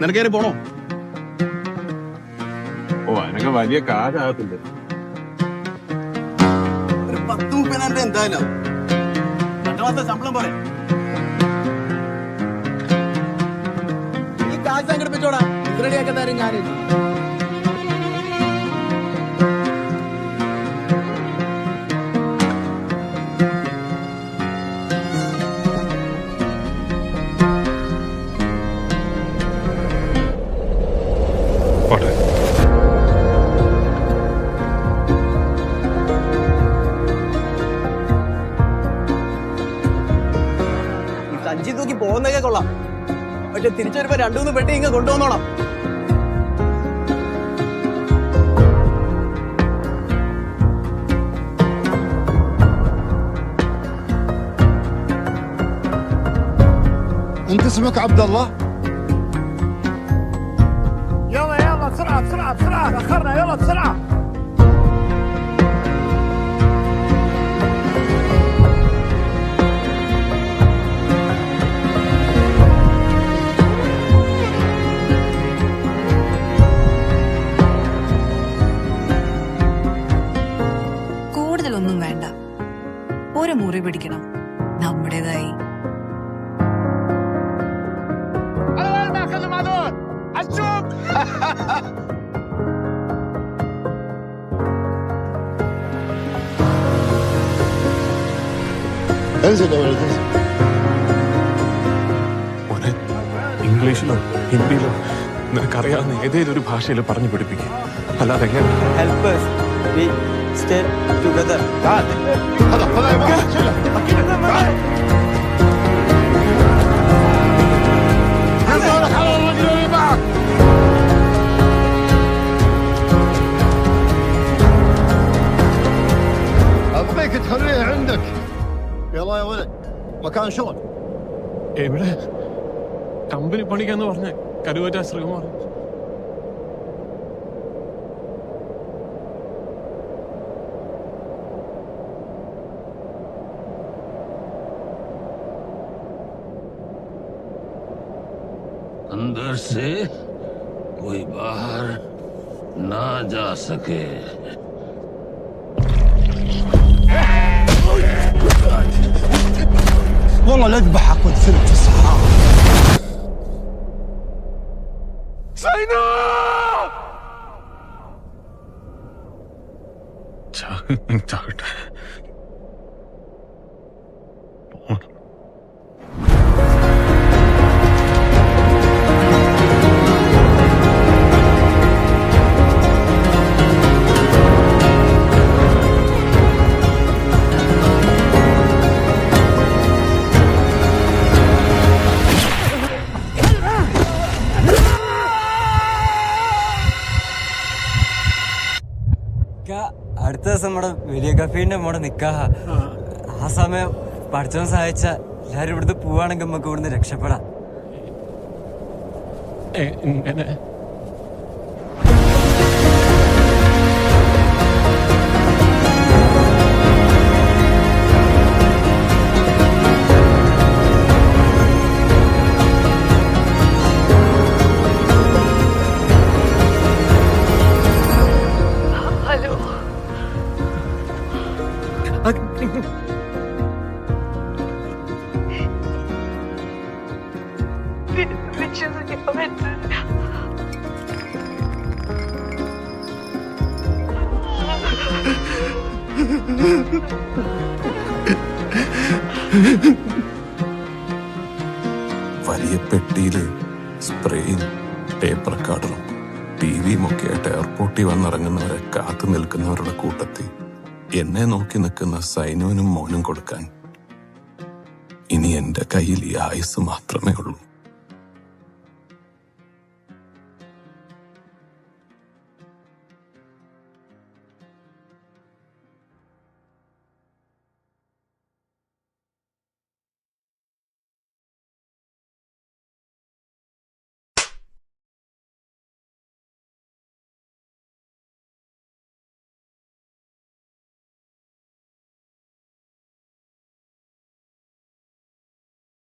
നിനക്കേറി പോണോ? ഓ, അതിനൊക്കെ വലിയ കാശാകത്തില്ല. ഒരു 10-30 എന്തായാലും 2 മാസത്തെ ശമ്പളം പോലെ ഈ കാശ് സംഘടിപ്പിച്ചോടാ. റെഡിയാക്കി തരും ഞാൻ. സഞ്ചി തൂക്കി പോകുന്നതൊക്കെ കൊള്ളാം, പക്ഷെ തിരിച്ചു വരുമ്പോ 2-3 പെട്ടി ഇങ്ങ് കൊണ്ടുവന്നോണം. انت اسمك عبد الله؟ يلا يلا بسرعة بسرعة بسرعة، تأخرنا يلا بسرعة. കൂടുതലൊന്നും വേണ്ട, ഒരു മുറി പിടിക്കണം നമ്മുടേതായി. انزل يا ولد انزل. മോനെ, ഇംഗ്ലീഷിലോ ഹിന്ദിയിലോ നിനക്കറിയാവുന്ന ഏതേലും ഒരു ഭാഷയിൽ പറഞ്ഞു പഠിപ്പിക്കുക. അല്ലാതെ എങ്ങനെ? Help us. We stay together. هذا طلع معك شيله. حمدك على الرجل اللي معك. ابغيك تخليه عندك. يلا يا ولد مكان شغل. എവിടെ? കമ്പനി പണിക്കാന്ന് പറഞ്ഞ കരുവറ്റ ശ്രീകുമാർ. अंदर से कोई बाहर ना जा सके. والله لا اذبحك وادفنك في الصحراء. സൈനോ! ചാകട്ടെ. അടുത്ത ദിവസം നമ്മുടെ വലിയ കഫീന്റെ മോടെ നിക്കാഹ. ആ സമയം പഠിച്ചവൻ സഹായിച്ച എല്ലാരും ഇവിടുന്ന് പോവാണെങ്കിൽ നമുക്ക് ഇവിടുന്ന് രക്ഷപ്പെടാം. എങ്ങനെ? വലിയ പെട്ടിയില് സ്പ്രേയും പേപ്പർ കാർഡറും ടിവിയും ഒക്കെ ആയിട്ട് എയർപോർട്ടിൽ വന്നിറങ്ങുന്നവരെ കാത്തു നിൽക്കുന്നവരുടെ കൂട്ടത്തിൽ എന്നെ നോക്കി നിൽക്കുന്ന സൈനുവിനും മോനും കൊടുക്കാൻ ഇനി എന്റെ കയ്യിൽ ഈ ആയുസ് മാത്രമേ ഉള്ളൂ.